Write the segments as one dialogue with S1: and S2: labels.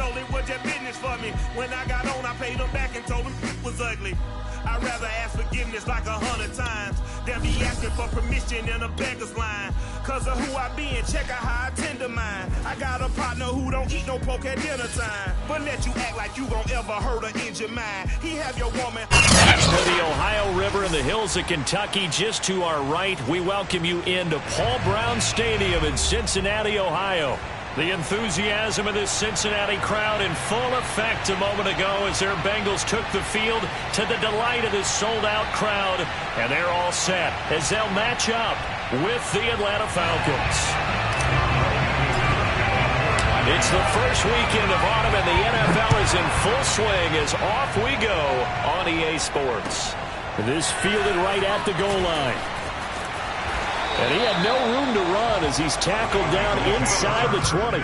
S1: know it was just business for me. When I got on, I paid them back and told them it was ugly. I'd rather ask forgiveness like 100 times than be asking for permission in a beggar's line. Cause of who I be and check out how I tend to mine. I got a partner who don't eat no pork at dinner time, but let you act like you gon' ever hurt or injure mine. He have your woman.
S2: To the Ohio River in the hills of Kentucky, just to our right, we welcome you into Paul Brown Stadium in Cincinnati, Ohio. The enthusiasm of this Cincinnati crowd in full effect a moment ago as their Bengals took the field to the delight of this sold-out crowd. And they're all set as they'll match up with the Atlanta Falcons. It's the first weekend of autumn and the NFL is in full swing as off we go on EA Sports. This fielded right at the goal line. And he had no room to run as he's tackled down inside the 20.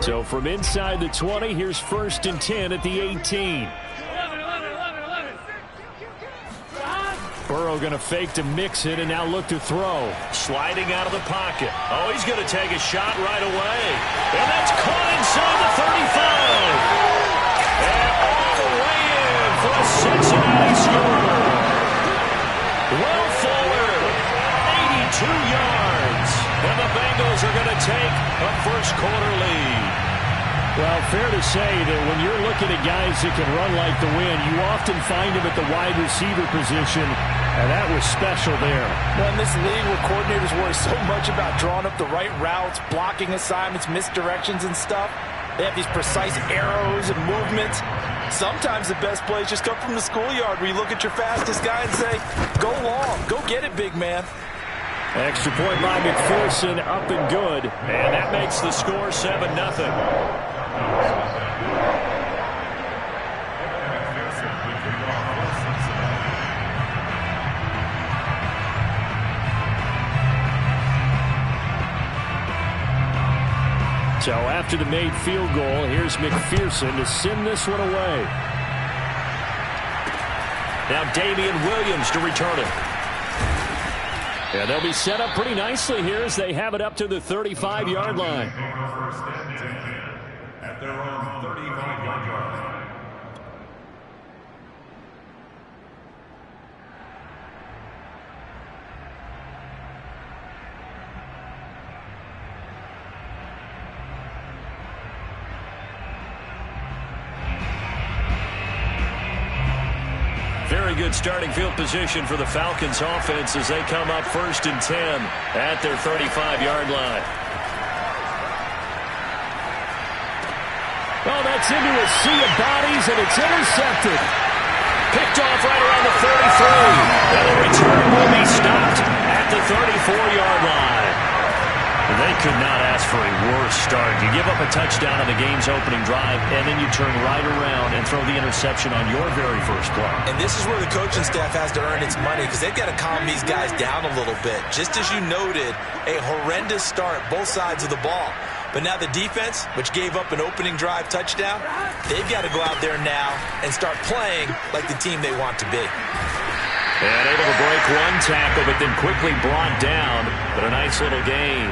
S2: So from inside the 20, here's 1st and 10 at the 18. Burrow going to fake to mix it and now look to throw. Sliding out of the pocket. Oh, he's going to take a shot right away. And that's caught inside the 35. And all the way in for a Cincinnati score. Well forward, 82 yards. And the Bengals are going to take a first quarter lead. Well, fair to say that when you're looking at guys that can run like the wind, you often find them at the wide receiver position, and that was special there.
S3: Well, in this league where coordinators worry so much about drawing up the right routes, blocking assignments, misdirections and stuff, they have these precise arrows and movements. Sometimes the best plays just come from the schoolyard where you look at your fastest guy and say, go long, go get it, big man.
S2: Extra point by McPherson, up and good. And that makes the score 7-0. So after the made field goal, here's McPherson to send this one away. Now Damian Williams to return it. And they'll be set up pretty nicely here as they have it up to the 35-yard line.
S4: At their own 35-yard line.
S2: Very good starting field position for the Falcons offense as they come up 1st and 10 at their 35-yard line. Oh, that's into a sea of bodies, and it's intercepted. Picked off right around the 33. And the return will be stopped at the 34-yard line. They could not ask for a worse start. You give up a touchdown on the game's opening drive, and then you turn right around and throw the interception on your very first play.
S3: And this is where the coaching staff has to earn its money because they've got to calm these guys down a little bit. Just as you noted, a horrendous start, both sides of the ball. But now the defense, which gave up an opening drive touchdown, they've got to go out there now and start playing like the team they want to be.
S2: And able to break one tackle, but then quickly brought down. But a nice little gain.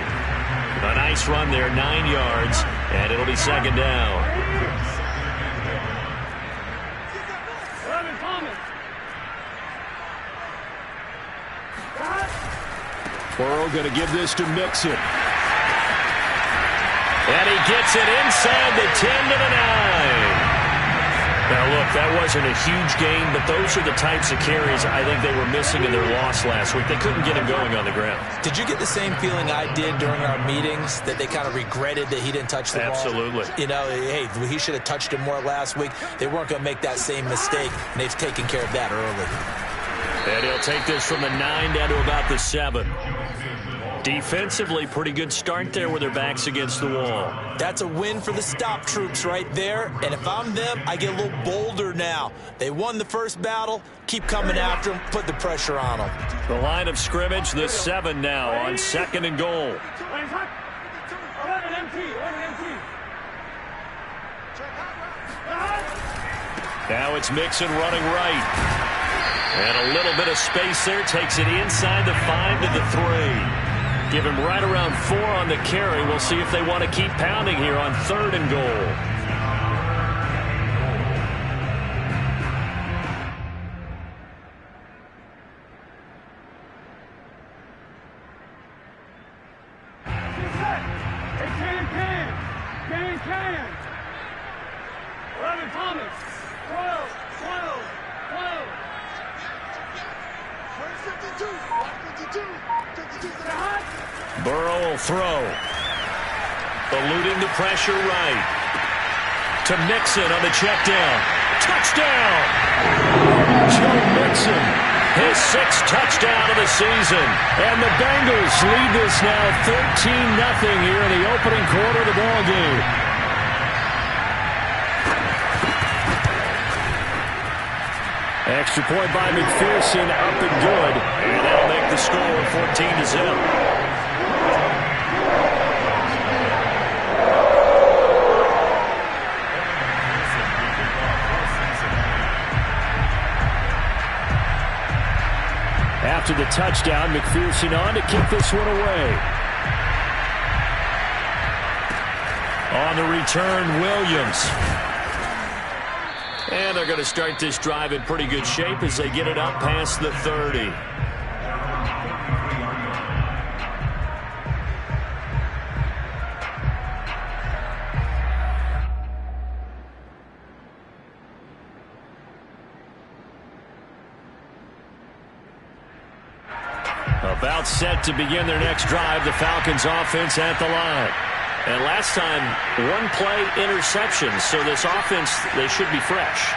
S2: A nice run there, 9 yards, and it'll be 2nd down. Burrow going to give this to Mixon. And he gets it inside the 10 to the 9. Now, look, that wasn't a huge gain, but those are the types of carries I think they were missing in their loss last week. They couldn't get him going on the ground.
S3: Did you get the same feeling I did during our meetings, that they kind of regretted that he didn't touch the ball?
S2: Absolutely.
S3: You know, hey, he should have touched it more last week. They weren't going to make that same mistake, and they've taken care of that early.
S2: And he'll take this from the 9 down to about the 7. Defensively, pretty good start there with their backs against the wall.
S3: That's a win for the stop troops right there. And if I'm them, I get a little bolder now. They won the first battle. Keep coming after them. Put the pressure on them.
S2: The line of scrimmage, the 7 now on 2nd and goal. Now it's Mixon running right. And a little bit of space there. Takes it inside the 5 to the 3. Give him right around 4 on the carry. We'll see if they want to keep pounding here on 3rd and goal. Burrow will throw. Eluding the pressure right. To Mixon on the check down. Touchdown! Joe Mixon, his 6th touchdown of the season. And the Bengals lead this now 13-0 here in the opening quarter of the ball game. Extra point by McPherson, up and good. And that'll make the score 14-0. After the touchdown, McPherson on to kick this one away. On the return, Williams. And they're going to start this drive in pretty good shape as they get it up past the 30. About set to begin their next drive, the Falcons offense at the line. And last time, 1-play interception, so this offense, they should be fresh.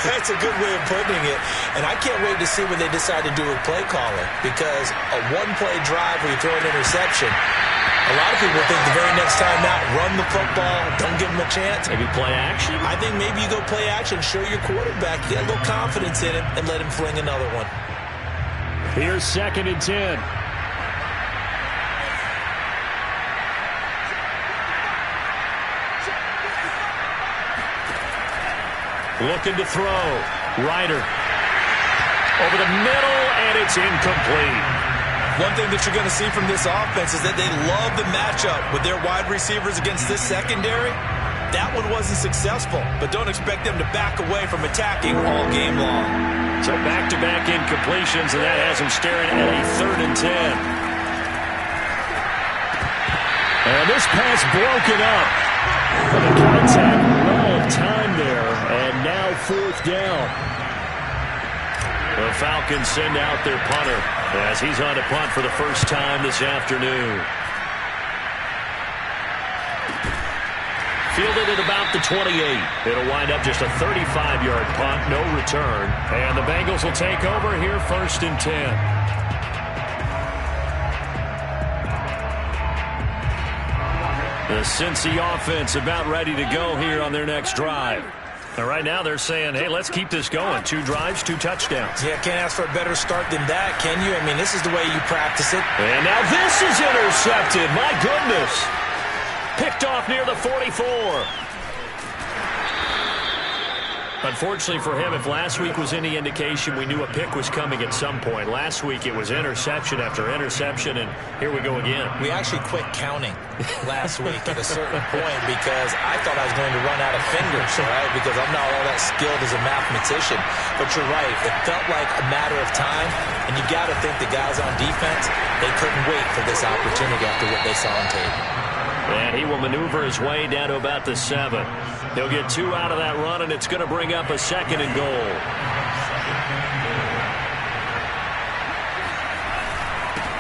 S3: That's a good way of putting it. And I can't wait to see what they decide to do with play calling, because a 1-play drive where you throw an interception, a lot of people think the very next time out, run the football, don't give them a chance.
S2: Maybe play action?
S3: I think maybe you go play action, show your quarterback, get a little confidence in him, and let him fling another one.
S2: Here's 2nd and 10. Looking to throw. Ryder. Over the middle, and it's incomplete.
S3: One thing that you're going to see from this offense is that they love the matchup with their wide receivers against this secondary. That one wasn't successful, but don't expect them to back away from attacking all game long.
S2: So back-to-back incompletions, and that has them staring at a 3rd and 10. And this pass broken up. And the contact, well of time there, and now 4th down. The Falcons send out their punter as he's on to punt for the first time this afternoon. Fielded at about the 28. It'll wind up just a 35-yard punt, no return. And the Bengals will take over here 1st and 10. The Cincy offense about ready to go here on their next drive. Now, right now they're saying, hey, let's keep this going. 2 drives, 2 touchdowns.
S3: Yeah, can't ask for a better start than that, can you? I mean, this is the way you practice it.
S2: And now this is intercepted. My goodness. Picked off near the 44. Unfortunately for him, if last week was any indication, we knew a pick was coming at some point. Last week it was interception after interception, and here we go again.
S3: We actually quit counting last week at a certain point because I thought I was going to run out of fingers, right? Because I'm not all that skilled as a mathematician. But you're right. It felt like a matter of time, and you got to think the guys on defense, they couldn't wait for this opportunity after what they saw on tape.
S2: And he will maneuver his way down to about the 7. He'll get 2 out of that run, and it's going to bring up a 2nd and goal.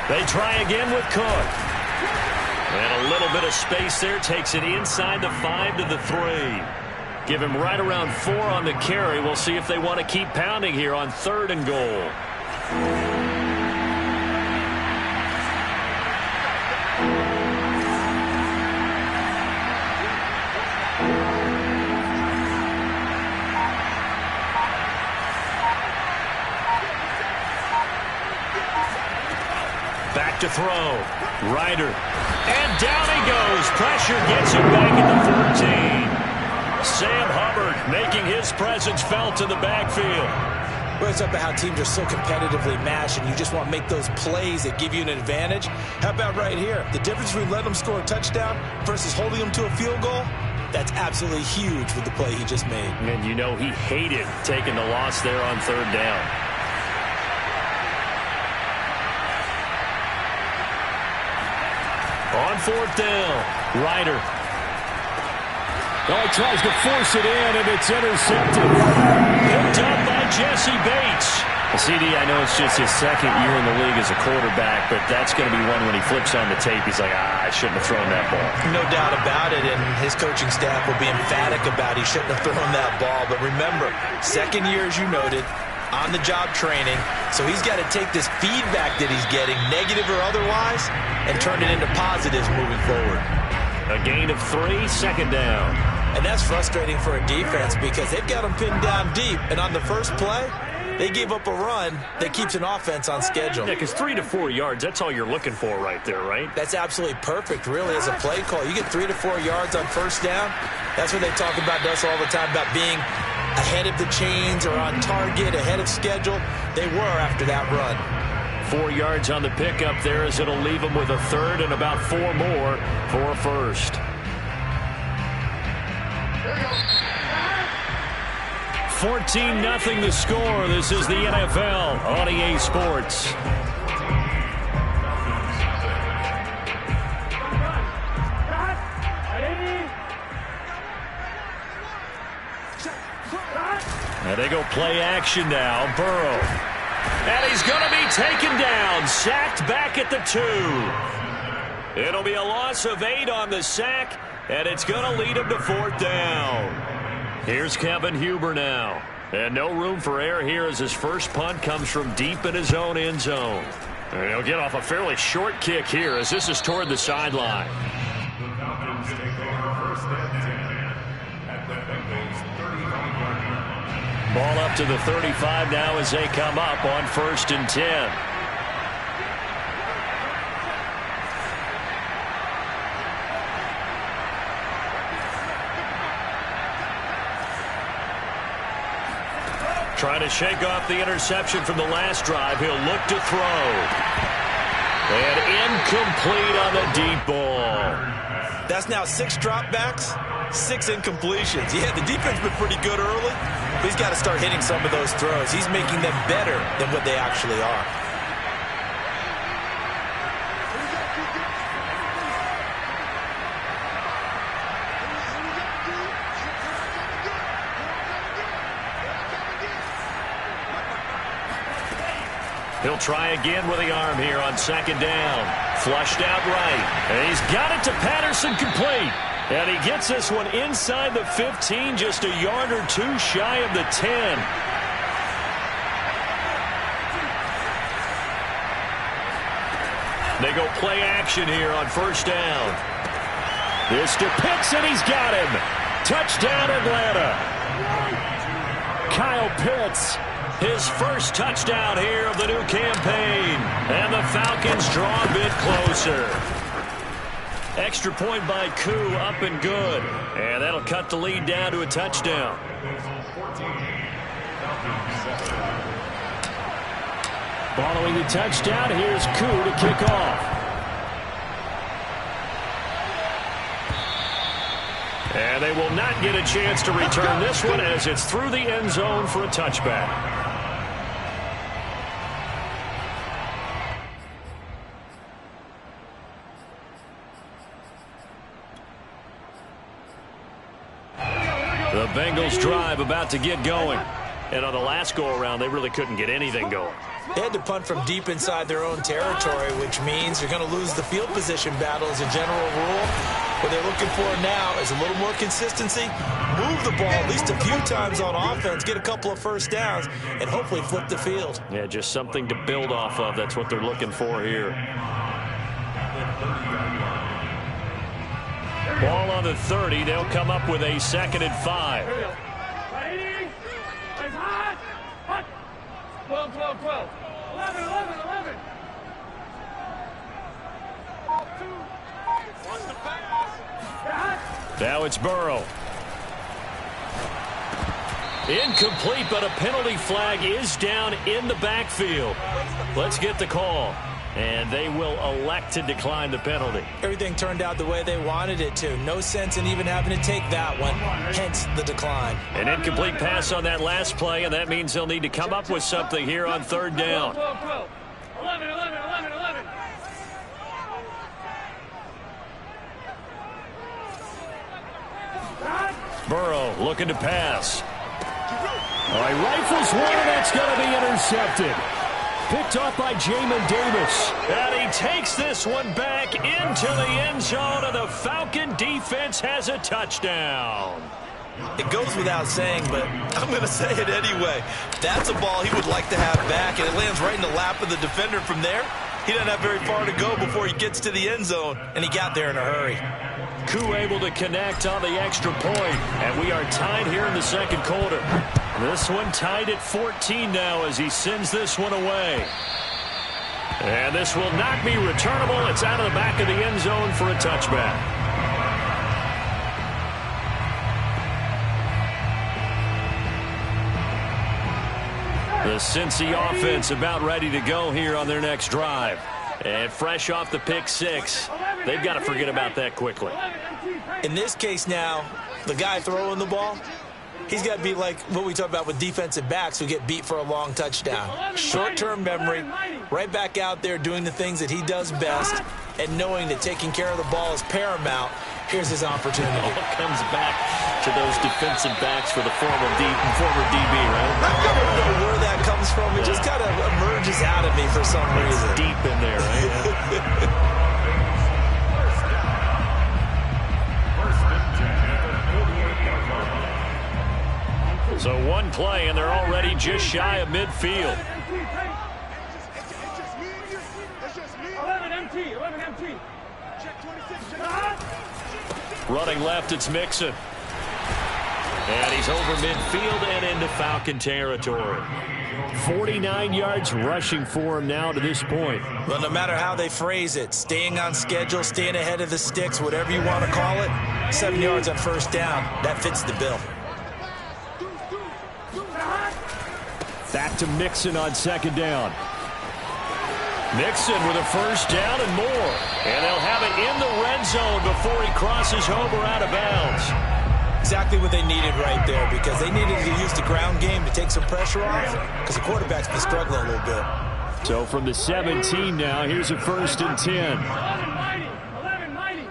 S2: They try again with Cook. And a little bit of space there. Takes it inside the 5 to the 3. Give him right around 4 on the carry. We'll see if they want to keep pounding here on 3rd and goal. Back to throw. Ryder. And down he goes. Pressure gets him back at the 14. Sam Hubbard making his presence felt in the backfield.
S3: Well, it's up at how teams are so competitively matched, and you just want to make those plays that give you an advantage. How about right here? The difference between letting them score a touchdown versus holding them to a field goal, that's absolutely huge with the play he just made.
S2: And you know he hated taking the loss there on third down. On fourth down, Ryder.
S5: Oh, he tries to force it in, and it's intercepted.
S2: Picked up by Jesse Bates. CD, I know it's just his second year in the league as a quarterback, but that's going to be one when he flips on the tape. He's like, I shouldn't have thrown that ball.
S3: No doubt about it, and his coaching staff will be emphatic about he shouldn't have thrown that ball. But remember, second year, as you noted, on-the-job training, so he's got to take this feedback that he's getting, negative or otherwise, and turn it into positives moving forward.
S2: A gain of 3, second down.
S3: And that's frustrating for a defense because they've got them pinned down deep, and on the first play, they gave up a run that keeps an offense on schedule.
S2: Yeah, because 3 to 4 yards, that's all you're looking for right there, right?
S3: That's absolutely perfect, really, as a play call. You get 3 to 4 yards on first down. That's what they talk about us all the time, about being ahead of the chains or on target, ahead of schedule. They were after that run.
S2: 4 yards on the pickup there as it'll leave them with a third and about 4 more for a first. 14-0 the score. This is the NFL on EA Sports. And they go play action now. Burrow. And he's going to be taken down. Sacked back at the 2. It'll be a loss of 8 on the sack, and it's going to lead him to fourth down. Here's Kevin Huber now. And no room for error here as his first punt comes from deep in his own end zone. And he'll get off a fairly short kick here as this is toward the sideline. Ball up to the 35 now as they come up on 1st and 10. Trying to shake off the interception from the last drive. He'll look to throw. And incomplete on the deep ball.
S3: That's now 6 dropbacks, 6 incompletions. Yeah, the defense been pretty good early, but he's got to start hitting some of those throws. He's making them better than what they actually are.
S2: He'll try again with the arm here on 2nd down. Flushed out right. And he's got it to Patterson complete. And he gets this one inside the 15, just a yard or 2 shy of the 10. They go play action here on 1st down. This to Pitts, and he's got him. Touchdown, Atlanta. Kyle Pitts. His first touchdown here of the new campaign. And the Falcons draw a bit closer. Extra point by Koo, up and good. And that'll cut the lead down to a touchdown. Following the touchdown, here's Koo to kick off. And they will not get a chance to return this one as it's through the end zone for a touchback. The Bengals drive about to get going. And on the last go-around, they really couldn't get anything going.
S3: They had to punt from deep inside their own territory, which means you're going to lose the field position battle as a general rule. What they're looking for now is a little more consistency, move the ball at least a few times on offense, get a couple of first downs, and hopefully flip the field.
S2: Yeah, just something to build off of. That's what they're looking for here. Ball on the 30. They'll come up with a 2nd and 5.
S5: 12, 12, 12. 11, 11, 11.
S2: Now it's Burrow. Incomplete, but a penalty flag is down in the backfield. Let's get the call. And they will elect to decline the penalty.
S3: Everything turned out the way they wanted it to. No sense in even having to take that one, hence the decline.
S2: An incomplete pass on that last play, and that means they'll need to come up with something here on third down.
S6: 11.
S2: Burrow looking to pass. All right, rifles one, and that's going to be intercepted. Picked off by Jamin Davis. And he takes this one back into the end zone, and the Falcon defense has a touchdown.
S3: It goes without saying, but I'm going to say it anyway. That's a ball he would like to have back, and it lands right in the lap of the defender from there. He doesn't have very far to go before he gets to the end zone, and he got there in a hurry.
S2: Koo able to connect on the extra point, and we are tied here in the second quarter. This one tied at 14 now as he sends this one away. And this will not be returnable. It's out of the back of the end zone for a touchback. The Cincy offense about ready to go here on their next drive. And fresh off the pick six, they've got to forget about that quickly.
S3: In this case now, the guy throwing the ball, he's got to be like what we talk about with defensive backs who get beat for a long touchdown. Short-term memory, right back out there doing the things that he does best, and knowing that taking care of the ball is paramount. Here's his opportunity.
S2: It all comes back to those defensive backs for the former DB, right?
S3: I don't know where that comes from. It just kind of emerges out of me for some reason.
S2: It's deep in there, right? So one play, and they're already just shy of midfield.
S6: 11 MT. Check 26.
S2: Running left, it's Mixon. And he's over midfield and into Falcon territory. 49 yards rushing for him now to this point.
S3: Well, no matter how they phrase it, staying on schedule, staying ahead of the sticks, whatever you want to call it, 7 yards on first down, that fits the bill.
S5: Back to Mixon on second down.
S2: Mixon with a first down and more. And they'll have it in the red zone before he crosses over out of bounds.
S3: Exactly what they needed right there, because they needed to use the ground game to take some pressure off, because the quarterback's been struggling a little bit.
S5: So from the 17 now, here's a 1st and 10.
S6: 11 mighty.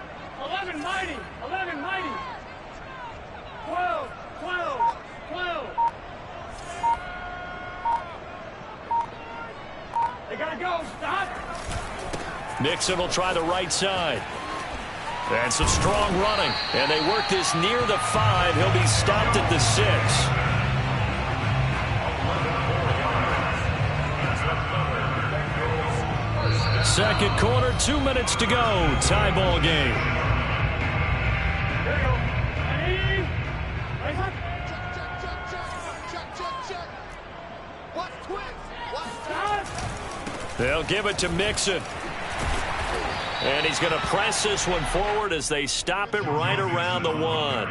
S6: 12. They gotta go. Stop.
S2: Mixon will try the right side. And some strong running. And they work this near the 5. He'll be stopped at the 6. Second quarter, 2 minutes to go. Tie ball game. They'll give it to Mixon. And he's going to press this one forward as they stop it right around the 1.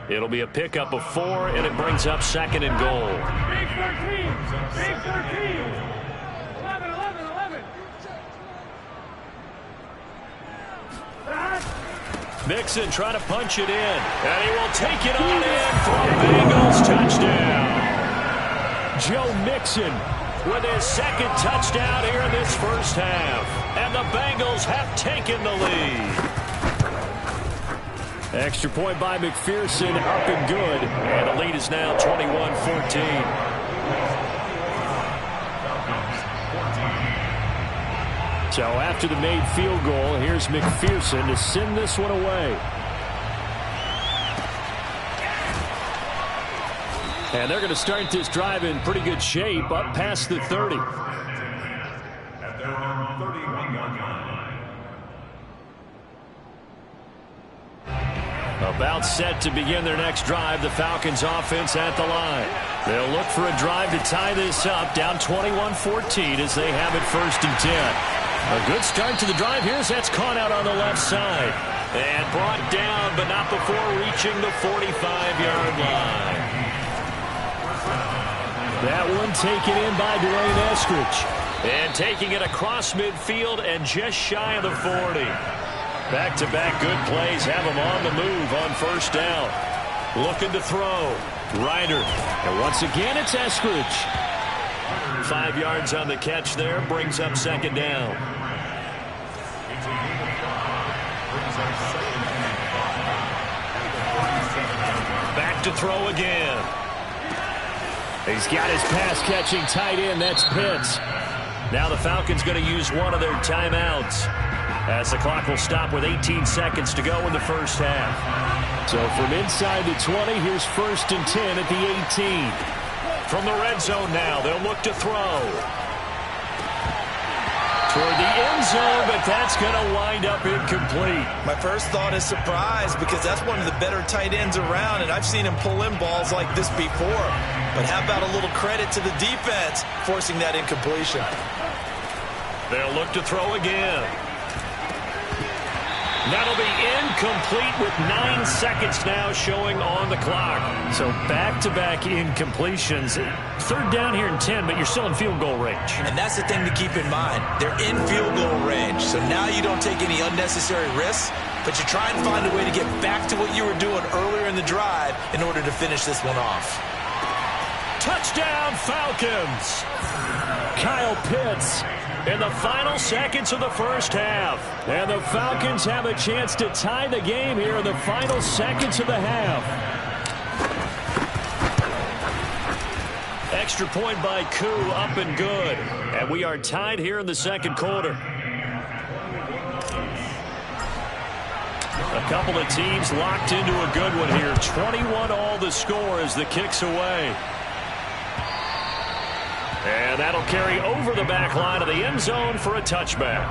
S2: It'll be a pickup of 4, and it brings up 2nd and goal.
S6: Big 13. 11.
S2: Mixon trying to punch it in. And he will take it on in for a Bengals touchdown.
S5: Joe Mixon
S2: with his 2nd touchdown here in this first half. And the Bengals have taken the lead.
S5: Extra point by McPherson, up and good.
S2: And the lead is now 21-14.
S5: So after the made field goal, here's McPherson to send this one away. And they're going to start this drive in pretty good shape, up past the 30.
S4: At their own 31-yard line.
S2: About set to begin their next drive, the Falcons offense at the line. They'll look for a drive to tie this up, down 21-14 as they have it 1st and 10. A good start to the drive here as that's caught out on the left side. And brought down, but not before reaching the 45-yard line.
S5: That one taken in by Dwayne Eskridge.
S2: And taking it across midfield and just shy of the 40. Back-to-back good plays have him on the move on first down. Looking to throw. Ryder.
S5: And once again, it's Eskridge.
S2: 5 yards on the catch there. Brings up second down. Back to throw again.
S5: He's got his pass-catching tight end. That's Pitts.
S2: Now the Falcons going to use one of their timeouts, as the clock will stop with 18 seconds to go in the first half.
S5: So from inside the 20, here's 1st and 10 at the 18.
S2: From the red zone now, they'll look to throw. Toward the end zone, but that's going to wind up incomplete.
S3: My first thought is surprise, because that's one of the better tight ends around, and I've seen him pull in balls like this before. But how about a little credit to the defense forcing that incompletion?
S2: They'll look to throw again. That'll be incomplete with 9 seconds now showing on the clock.
S5: So back-to-back incompletions. 3rd down here and 10, but you're still in field goal range.
S3: And that's the thing to keep in mind. They're in field goal range. So now you don't take any unnecessary risks, but you try and find a way to get back to what you were doing earlier in the drive in order to finish this one off.
S2: Touchdown, Falcons!
S5: Kyle Pitts
S2: in the final seconds of the first half.
S5: And the Falcons have a chance to tie the game here in the final seconds of the half.
S2: Extra point by Koo, up and good. And we are tied here in the second quarter. A couple of teams locked into a good one here. 21-all the score as the kick's away. And that'll carry over the back line of the end zone for a touchback.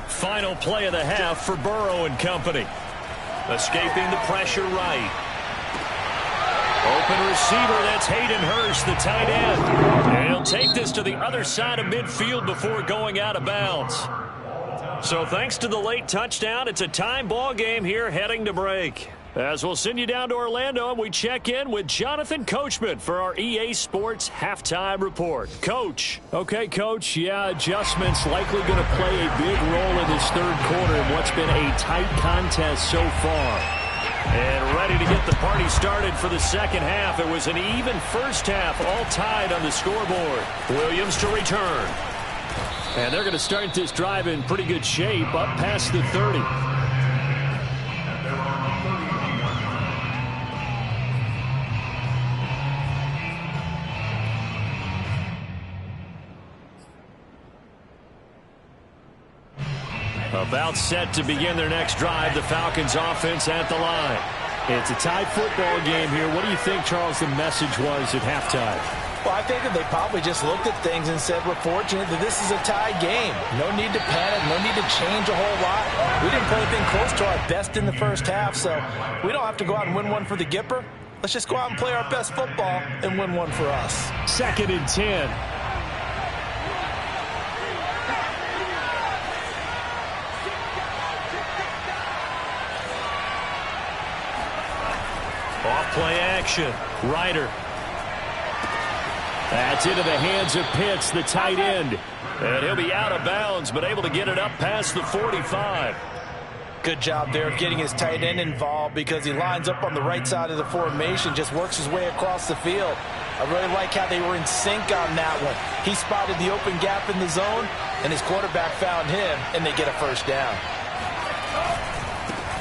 S2: Final play of the half for Burrow and company. Escaping the pressure right. Open receiver, that's Hayden Hurst, the tight end. And he'll take this to the other side of midfield before going out of bounds. So thanks to the late touchdown, it's a time ball game here heading to break. As we'll send you down to Orlando, and we check in with Jonathan Coachman for our EA Sports Halftime Report. Coach.
S5: Okay, Coach. Yeah, adjustments likely going to play a big role in this third quarter in what's been a tight contest so far.
S2: And ready to get the party started for the second half. It was an even first half, all tied on the scoreboard. Williams to return.
S5: And they're going to start this drive in pretty good shape, up past the 30.
S2: About set to begin their next drive, the Falcons offense at the line.
S5: It's a tied football game here. What do you think, Charles, the message was at halftime?
S3: Well, I think that they probably just looked at things and said, we're fortunate that this is a tie game. No need to panic, no need to change a whole lot. We didn't play anything close to our best in the first half, so we don't have to go out and win one for the Gipper. Let's just go out and play our best football and win one for us.
S5: 2nd and 10.
S2: Off-play action. Ryder.
S5: That's into the hands of Pitts, the tight end.
S2: And he'll be out of bounds, but able to get it up past the 45.
S3: Good job there of getting his tight end involved because he lines up on the right side of the formation, just works his way across the field. I really like how they were in sync on that one. He spotted the open gap in the zone, and his quarterback found him, and they get a first down.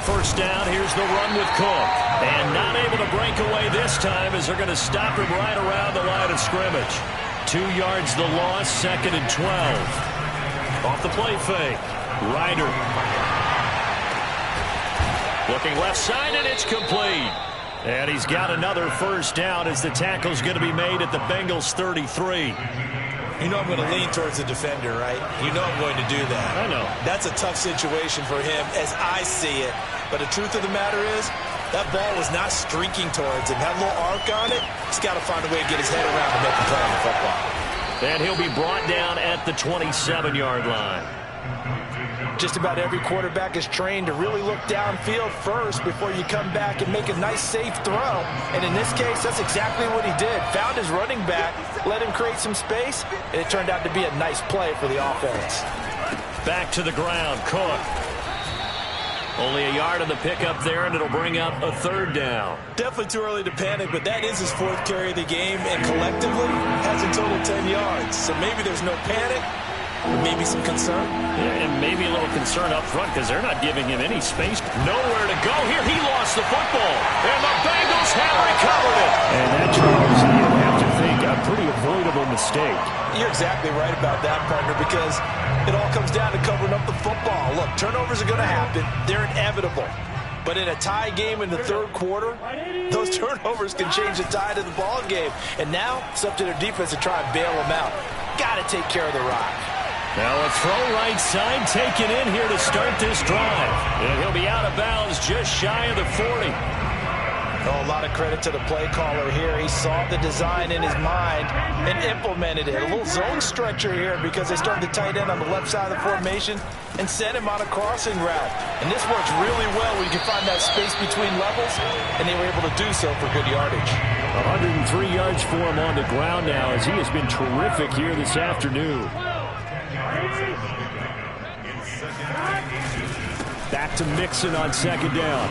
S2: First down, here's the run with Cook. And not able to break away this time as they're going to stop him right around the line of scrimmage. 2 yards the loss, 2nd and 12. Off the play fake. Ryder. Looking left side, and it's complete. And he's got another first down as the tackle's going to be made at the Bengals 33.
S3: You know I'm going to lean towards the defender, right? You know I'm going to do that.
S5: I know.
S3: That's a tough situation for him as I see it. But the truth of the matter is, that ball was not streaking towards him. Had a little arc on it. He's got to find a way to get his head around and make a play on the football.
S5: And he'll be brought down at the 27-yard line.
S3: Just about every quarterback is trained to really look downfield first before you come back and make a nice, safe throw. And in this case, that's exactly what he did. Found his running back, let him create some space, and it turned out to be a nice play for the offense.
S5: Back to the ground, Cook. Only a yard on the pickup there, and it'll bring up a 3rd down.
S3: Definitely too early to panic, but that is his 4th carry of the game, and collectively has a total 10 yards. So maybe there's no panic, maybe some concern.
S5: Yeah, and maybe a little concern up front because they're not giving him any space. Nowhere to go here. He lost the football, and the Bengals have recovered it. And that, Charles, you have to think a pretty avoidable mistake.
S3: You're exactly right about that, partner, because it all comes down to covering up the football. Look, turnovers are going to happen. They're inevitable. But in a tie game in the 3rd quarter, those turnovers can change the tide of the ball game. And now it's up to their defense to try and bail them out. Got to take care of the rock.
S5: Now a throw right side taken in here to start this drive. And he'll be out of bounds just shy of the 40.
S3: Oh, a lot of credit to the play caller here. He saw the design in his mind and implemented it. A little zone stretcher here because they started the tight end on the left side of the formation and sent him on a crossing route. And this works really well when you can find that space between levels, and they were able to do so for good yardage.
S5: 103 yards for him on the ground now as he has been terrific here this afternoon. Back to Mixon on 2nd down.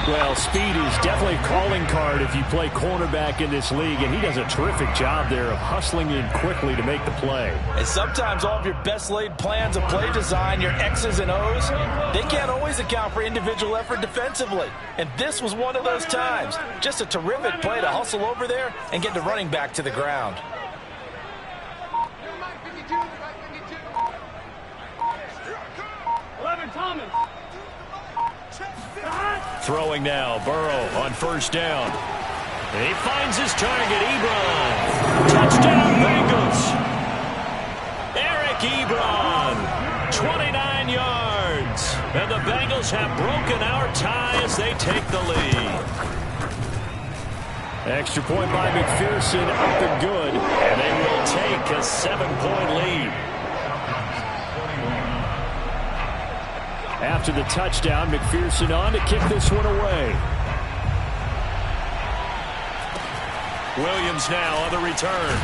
S5: Well, speed is definitely a calling card if you play cornerback in this league, and he does a terrific job there of hustling in quickly to make the play.
S3: And sometimes all of your best laid plans of play design, your X's and O's, they can't always account for individual effort defensively. And this was one of those times. Just a terrific play to hustle over there and get the running back to the ground.
S6: Thomas.
S5: Throwing now, Burrow on 1st down. And he finds his target, Ebron. Touchdown, Bengals. Eric Ebron, 29 yards. And the Bengals have broken our tie as they take the lead. Extra point by McPherson, up and good. And they will take a 7-point lead. After the touchdown, McPherson on to kick this one away. Williams now on the return.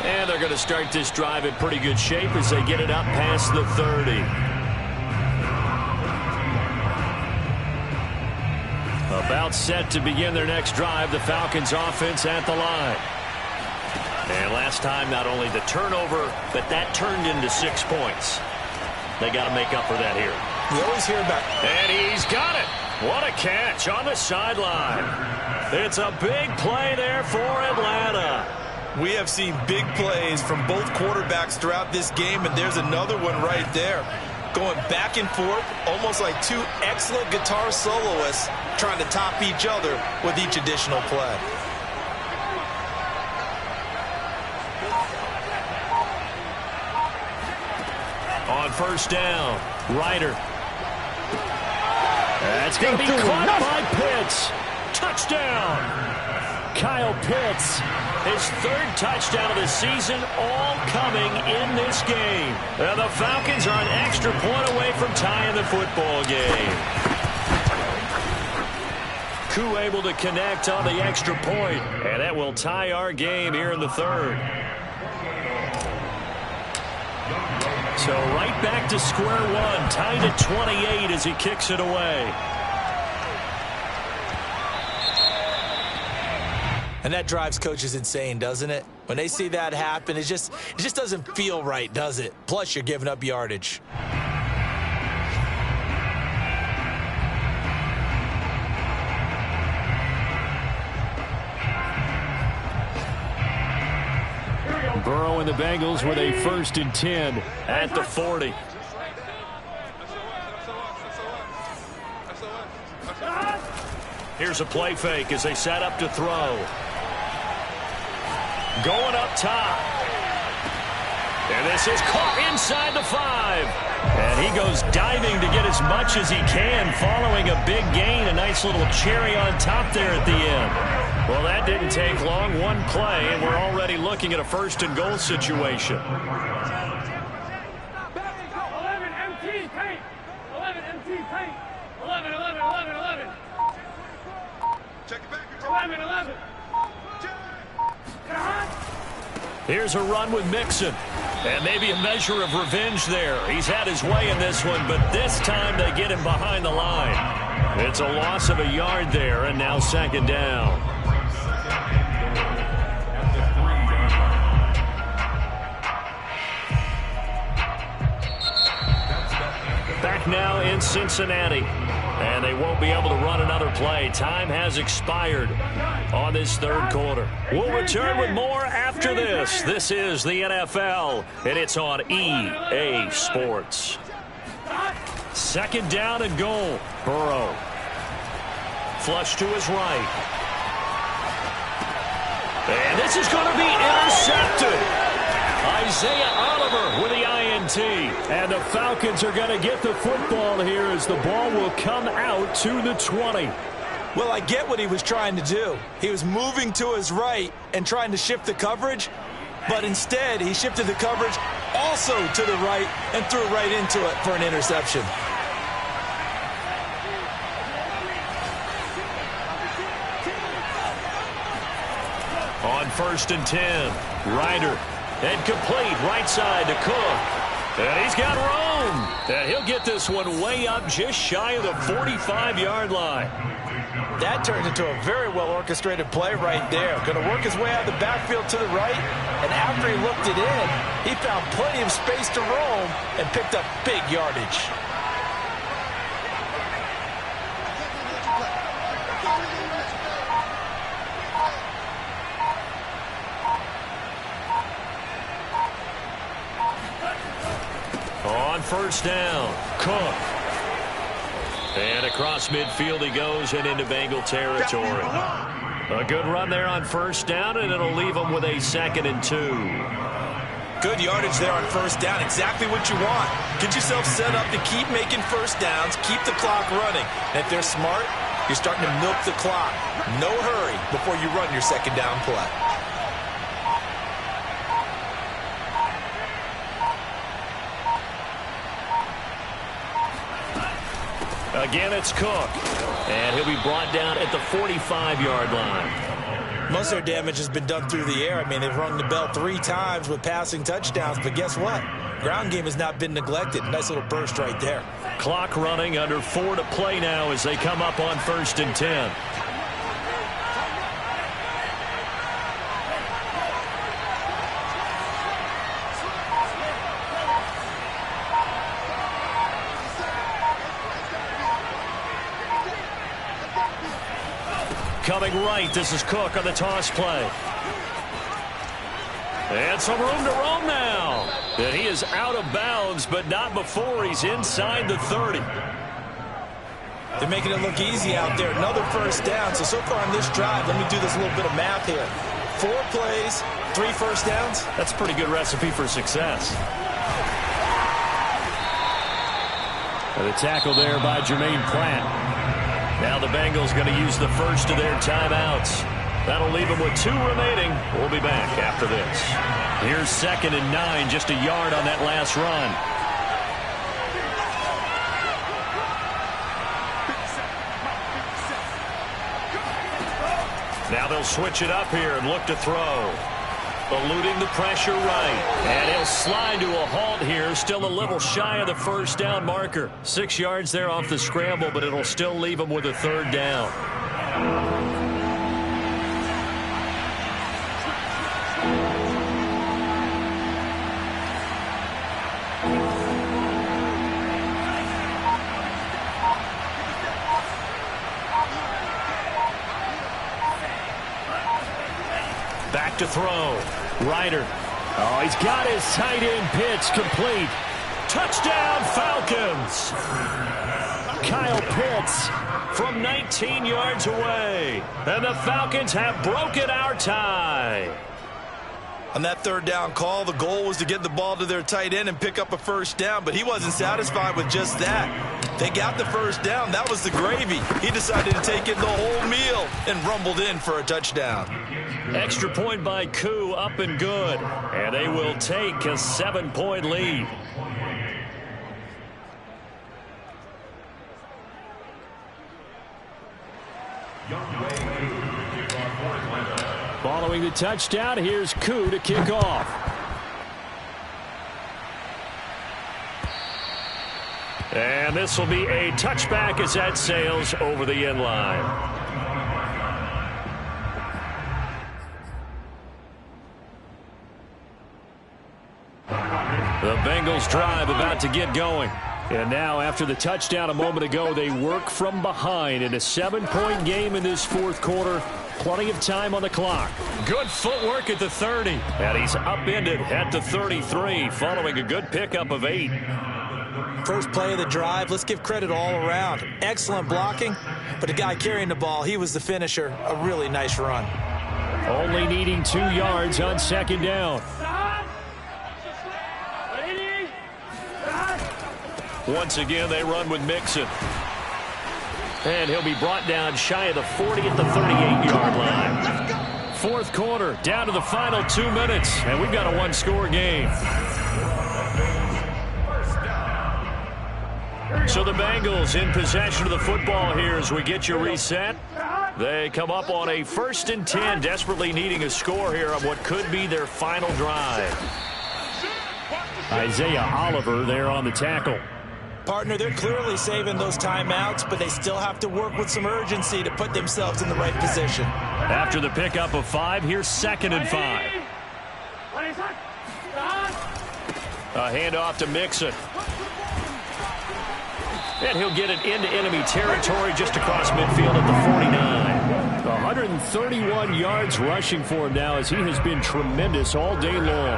S5: And they're going to start this drive in pretty good shape as they get it up past the 30. About set to begin their next drive, the Falcons offense at the line. And last time, not only the turnover, but that turned into 6 points. They got to make up for that here.
S3: You always hear about...
S5: And he's got it. What a catch on the sideline. It's a big play there for Atlanta.
S3: We have seen big plays from both quarterbacks throughout this game, and there's another one right there. Going back and forth, almost like 2 excellent guitar soloists trying to top each other with each additional play.
S5: On 1st down, Ryder. That's going to be caught by Pitts. Touchdown. Kyle Pitts, his 3rd touchdown of the season, all coming in this game. And the Falcons are an extra point away from tying the football game. Koo able to connect on the extra point, and that will tie our game here in the 3rd. So right back to square one, tied at 28 as he kicks it away.
S3: And that drives coaches insane, doesn't it? When they see that happen, it just doesn't feel right, does it? Plus, you're giving up yardage.
S5: Burrow and the Bengals with a 1st and 10 at the 40. Here's a play fake as they set up to throw.
S2: going up top. And this is caught inside the 5. And he goes diving to get as much as he can following a big gain. A nice little cherry on top there at the end. Well, that didn't take long. One play, and we're already looking at a 1st and goal situation.
S6: 11 empty paint. 11 empty paint. 11, 11, 11, 11. Check it back. 11, 11.
S2: Here's a run with Mixon. And maybe a measure of revenge there. He's had his way in this one, but this time they get him behind the line. It's a loss of a yard there, and now 2nd down. Back now in Cincinnati. And they won't be able to run another play. Time has expired on this 3rd quarter. We'll return with more after this. This is the NFL, and it's on EA Sports. 2nd down and goal. Burrow. Flush to his right. And this is going to be intercepted. Isaiah Oliver with the INT. And the Falcons are going to get the football here as the ball will come out to the 20.
S3: Well, I get what he was trying to do. He was moving to his right and trying to shift the coverage, but instead he shifted the coverage also to the right and threw right into it for an interception.
S2: On 1st and 10, Ryder. And complete right side to Cook. And he's got room. And he'll get this one way up just shy of the 45-yard line.
S3: That turned into a very well-orchestrated play right there. Going to work his way out of the backfield to the right. And after he looked it in, he found plenty of space to roam and picked up big yardage.
S2: On 1st down, Cook. And across midfield he goes and into Bengal territory. A good run there on 1st down, and it'll leave him with a 2nd and 2.
S3: Good yardage there on 1st down. Exactly what you want. Get yourself set up to keep making 1st downs, keep the clock running. And if they're smart, you're starting to milk the clock. No hurry before you run your 2nd down play.
S2: Again, it's Cook. And he'll be brought down at the 45-yard line.
S3: Most of their damage has been done through the air. I mean, they've rung the bell 3 times with passing touchdowns, but guess what? Ground game has not been neglected. Nice little burst right there.
S2: Clock running, under 4 to play now as they come up on 1st and 10. Coming right, this is Cook on the toss play. And some room to roam now. And he is out of bounds, but not before he's inside the 30.
S3: They're making it look easy out there. Another 1st down. So far on this drive, let me do this little bit of math here. 4 plays, 3 1st downs.
S2: That's a pretty good recipe for success. And the tackle there by Jermaine Pratt. Now the Bengals going to use the first of their timeouts. That'll leave them with 2 remaining. We'll be back after this. Here's 2nd and 9, just a yard on that last run. Now they'll switch it up here and look to throw. Eluding the pressure right. And he'll slide to a halt here. Still a little shy of the 1st down marker. 6 yards there off the scramble, but it'll still leave him with a 3rd down. Back to throw. Ryder. Oh, he's got his tight end pitch complete. Touchdown, Falcons. Kyle Pitts from 19 yards away. And the Falcons have broken our tie.
S3: On that third down call, the goal was to get the ball to their tight end and pick up a first down, but he wasn't satisfied with just that. They got the first down. That was the gravy. He decided to take in the whole meal and rumbled in for a touchdown.
S5: Extra point by Koo, up and good. And they will take a 7-point lead. Following the touchdown, here's Koo to kick off. And this will be a touchback as that sails over the end line. The Bengals drive about to get going. And now, after the touchdown a moment ago, they work from behind in a 7-point game in this fourth quarter. Plenty of time on the clock. Good footwork at the 30. And he's upended at the 33, following a good pickup of 8.
S3: First play of the drive, let's give credit all around. Excellent blocking, but the guy carrying the ball, he was the finisher. A really nice run.
S5: Only needing 2 yards on second down. Once again, they run with Mixon. And he'll be brought down shy of the 40 at the 38-yard line. Fourth quarter, down to the final 2 minutes, and we've got a 1-score game. So the Bengals in possession of the football here as we get you reset. They come up on a 1st and 10, desperately needing a score here on what could be their final drive. Isaiah Oliver there on the tackle.
S3: Partner, they're clearly saving those timeouts, but they still have to work with some urgency to put themselves in the right position.
S5: After the pickup of 5, here's 2nd and 5. A handoff to Mixon. And he'll get it into enemy territory just across midfield at the 49. 131 yards rushing for him now as he has been tremendous all day long.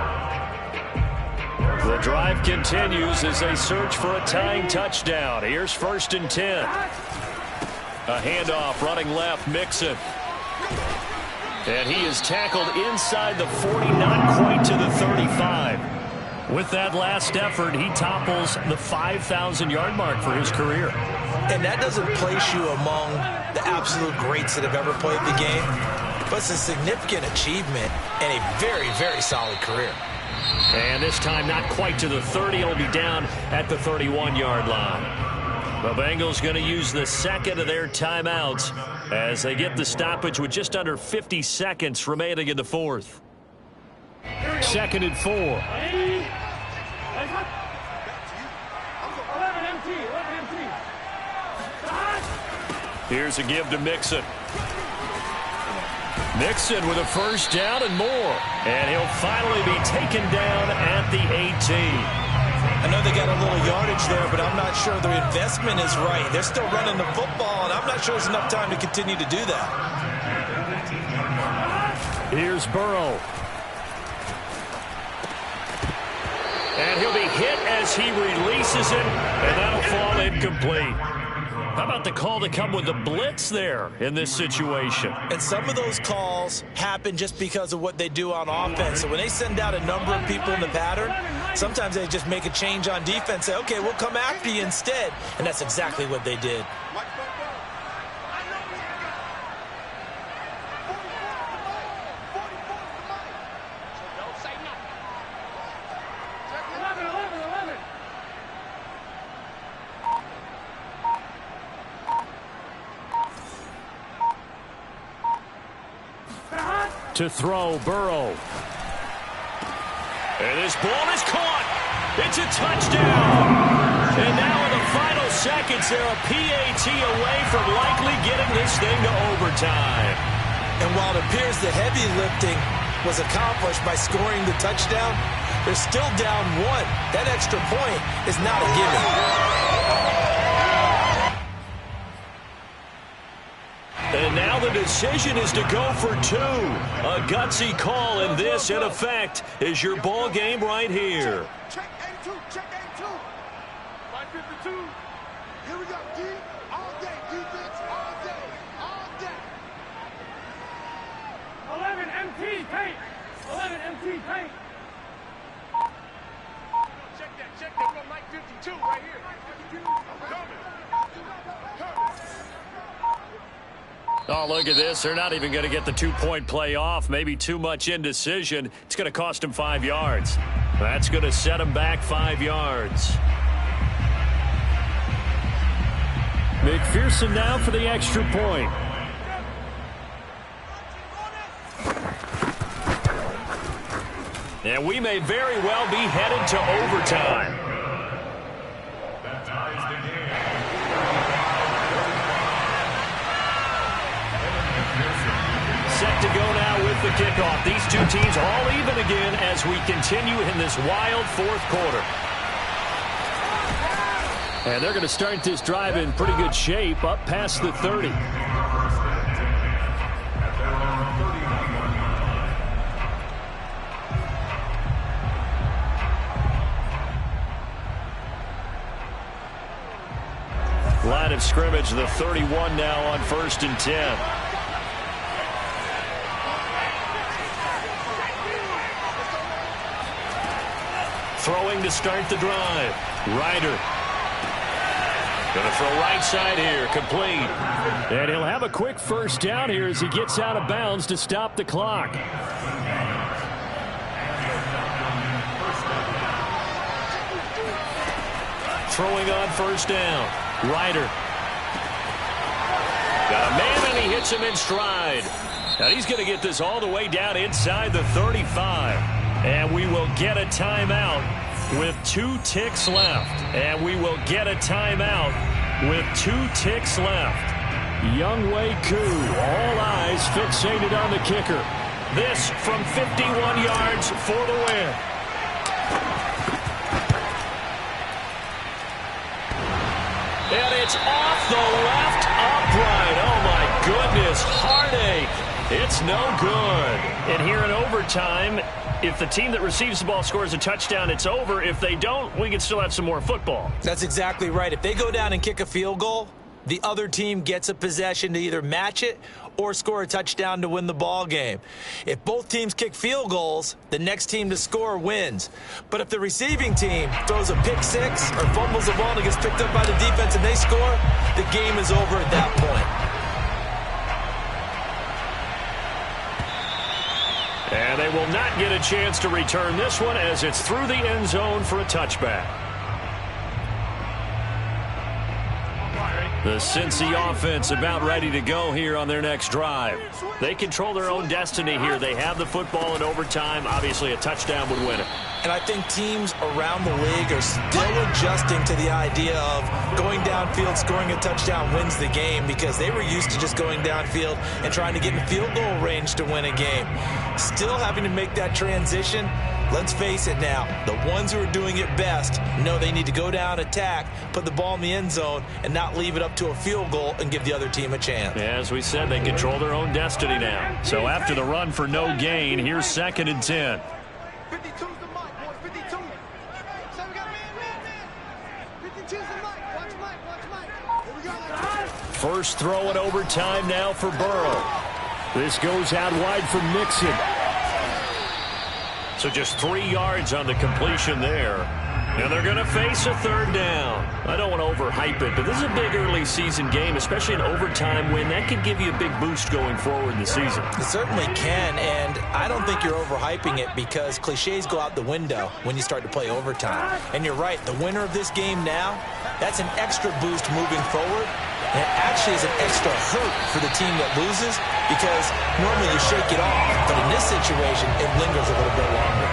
S5: The drive continues as they search for a tying touchdown. Here's 1st and 10. A handoff running left, Mixon. And he is tackled inside the 40, not quite to the 35. With that last effort, he topples the 5,000-yard mark for his career.
S3: And that doesn't place you among the absolute greats that have ever played the game, but it's a significant achievement and a very, very solid career.
S5: And this time not quite to the 30. It'll be down at the 31-yard line. The Bengals going to use the 2nd of their timeouts as they get the stoppage with just under 50 seconds remaining in the 4th. 2nd and 4. Here's a give to Mixon. Mixon with a first down and more. And he'll finally be taken down at the 18.
S3: I know they got a little yardage there, but I'm not sure their investment is right. They're still running the football, and I'm not sure there's enough time to continue to do that.
S5: Here's Burrow. And he'll be hit as he releases it, and that'll fall incomplete. How about the call to come with the blitz there in this situation?
S3: And some of those calls happen just because of what they do on offense. So when they send out a number of people in the pattern, sometimes they just make a change on defense, say, okay, we'll come after you instead. And that's exactly what they did.
S5: To throw, Burrow. And this ball is caught. It's a touchdown. And now in the final seconds, they're a PAT away from likely getting this thing to overtime.
S3: And while it appears the heavy lifting was accomplished by scoring the touchdown, they're still down 1. That extra point is not a given.
S5: And now the decision is to go for 2. A gutsy call, and this, in effect, is your ball game right here.
S6: Check A2, check A2. 552. Here we go, D. All day, defense, all day, all day. 11 MT, Kate. 11 MT, paint.
S7: Check that from Mike 52 right here.
S2: Oh, look at this. They're not even going to get the 2-point play off. Maybe too much indecision. It's going to cost them 5 yards. That's going to set them back 5 yards. McPherson now for the extra point. And we may very well be headed to overtime.
S4: That ties the game.
S2: Set to go now with the kickoff. These two teams all even again as we continue in this wild fourth quarter. And they're going to start this drive in pretty good shape up past the 30. Line of scrimmage, the 31 now on 1st and 10. Throwing to start the drive. Ryder. Going to throw right side here, complete. And he'll have a quick first down here as he gets out of bounds to stop the clock. Throwing on first down. Ryder. Got a man and he hits him in stride. Now he's going to get this all the way down inside the 35. And we will get a timeout with 2 ticks left. And we will get a timeout with 2 ticks left. Younghoe Koo, all eyes fixated on the kicker. This from 51 yards for the win. And it's off the left upright. Oh, my goodness. Heartache. It's no good. And here in overtime, if the team that receives the ball scores a touchdown, it's over. If they don't, we can still have some more football.
S3: That's exactly right. If they go down and kick a field goal, the other team gets a possession to either match it or score a touchdown to win the ball game. If both teams kick field goals, the next team to score wins. But if the receiving team throws a pick six or fumbles the ball and it gets picked up by the defense and they score, the game is over at that point.
S2: And they will not get a chance to return this one as it's through the end zone for a touchback. The Cincy offense about ready to go here on their next drive. They control their own destiny here. They have the football in overtime. Obviously, a touchdown would win it.
S3: And I think teams around the league are still adjusting to the idea of going downfield, scoring a touchdown wins the game because they were used to just going downfield and trying to get in field goal range to win a game. Still having to make that transition. Let's face it now, the ones who are doing it best know they need to go down, attack, put the ball in the end zone, and not leave it up to a field goal and give the other team a chance.
S2: Yeah, as we said, they control their own destiny now. So after the run for no gain, here's 2nd and 10.
S7: 52's the mic, boys. 52. So we got man. 52's the mic. Watch Mike. Here we go.
S2: First throw in overtime now for Burrow. This goes out wide for Mixon. So just 3 yards on the completion there. And they're going to face a 3rd down. I don't want to overhype it, but this is a big early season game, especially an overtime win. That could give you a big boost going forward in the season.
S3: It certainly can, and I don't think you're overhyping it because cliches go out the window when you start to play overtime. And you're right, the winner of this game now, that's an extra boost moving forward. And it actually is an extra hurt for the team that loses because normally you shake it off. But in this situation, it lingers a little bit longer.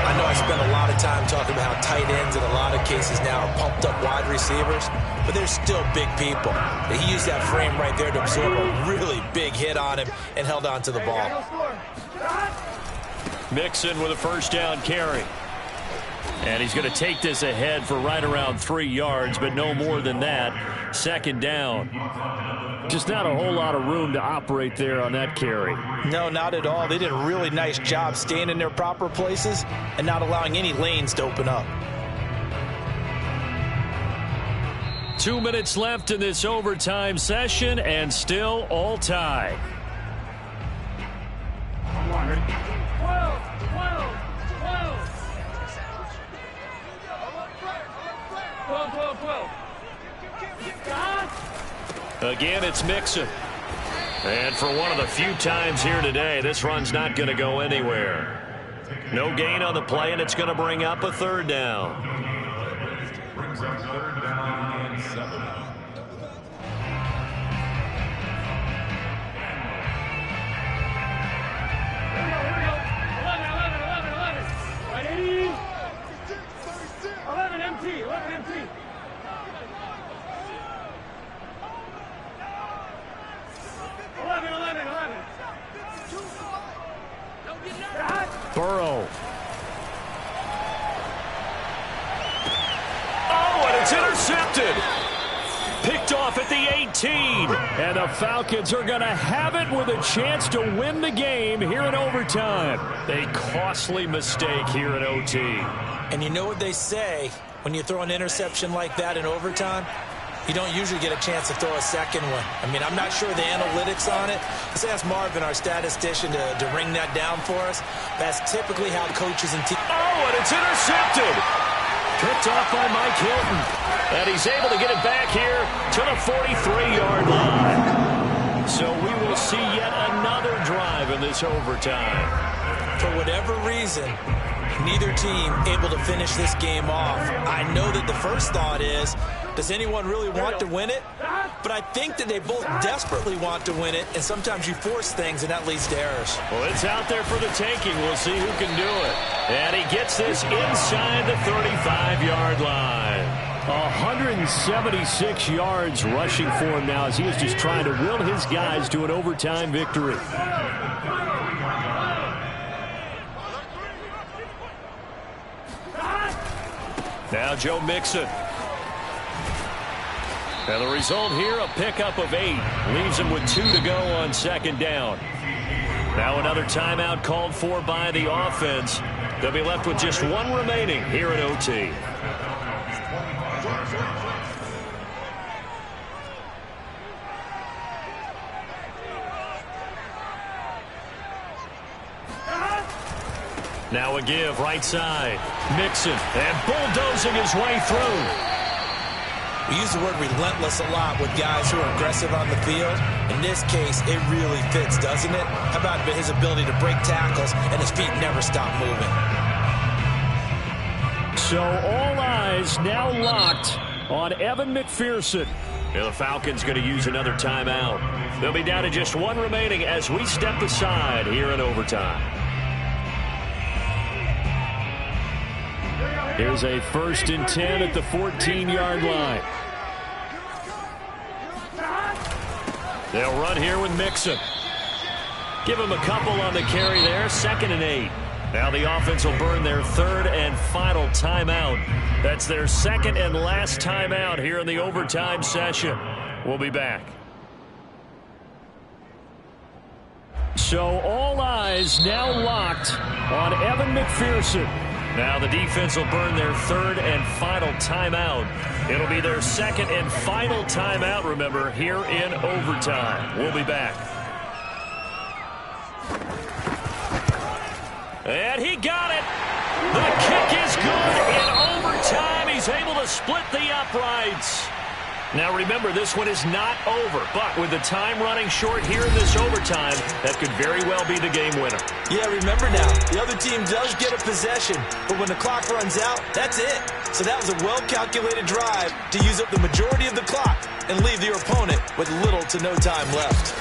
S3: I know I spent a lot of time talking about how tight ends in a lot of cases now are pumped up wide receivers, but they're still big people. He used that frame right there to absorb a really big hit on him and held on to the ball.
S2: Mixon with a first down carry. And he's going to take this ahead for right around 3 yards, but no more than that. 2nd down. Just not a whole lot of room to operate there on that carry.
S3: No, not at all. They did a really nice job staying in their proper places and not allowing any lanes to open up.
S2: 2 minutes left in this overtime session, and still all tied.
S6: 12, 1.
S2: Again, it's Mixon. And for one of the few times here today, this run's not going to go anywhere. No gain on the play, and it's going to bring up a 3rd down.
S4: Brings up 3rd down and 7.
S2: Burrow. Oh, and it's intercepted. Picked off at the 18. And the Falcons are going to have it with a chance to win the game here in overtime. A costly mistake here in OT.
S3: And you know what they say, when you throw an interception like that in overtime, you don't usually get a chance to throw a second one. I mean, I'm not sure the analytics on it. Let's ask Marvin, our statistician, to ring that down for us. That's typically how coaches and teams...
S2: Oh, and it's intercepted. Picked off by Mike Hilton. And he's able to get it back here to the 43-yard line. So we will see yet another drive in this overtime.
S3: For whatever reason, neither team able to finish this game off. I know that the first thought is, does anyone really want to win it? But I think that they both desperately want to win it, and sometimes you force things, and that leads to errors.
S2: Well, it's out there for the taking. We'll see who can do it. And he gets this inside the 35-yard line. 176 yards rushing for him now as he is just trying to will his guys to an overtime victory. Now Joe Mixon. And the result here, a pickup of 8. Leaves him with 2 to go on 2nd down. Now another timeout called for by the offense. They'll be left with just 1 remaining here at OT. Now a give right side. Mixon and bulldozing his way through.
S3: We use the word relentless a lot with guys who are aggressive on the field. In this case, it really fits, doesn't it? How about his ability to break tackles and his feet never stop moving?
S2: So all eyes now locked on Evan McPherson. Now the Falcons going to use another timeout. They'll be down to just 1 remaining as we step aside here in overtime. Here's a 1st and 10 at the 14-yard line. They'll run here with Mixon. Give him a couple on the carry there. 2nd and 8. Now the offense will burn their 3rd and final timeout. That's their 2nd and last timeout here in the overtime session. We'll be back. So all eyes now locked on Evan McPherson. Now the defense will burn their 3rd and final timeout. It'll be their 2nd and final timeout, remember, here in overtime. We'll be back. And he got it. The kick is good in overtime. He's able to split the uprights. Now remember, this one is not over, but with the time running short here in this overtime, that could very well be the game winner.
S3: Yeah, remember now, the other team does get a possession, but when the clock runs out, that's it. So that was a well-calculated drive to use up the majority of the clock and leave your opponent with little to no time left.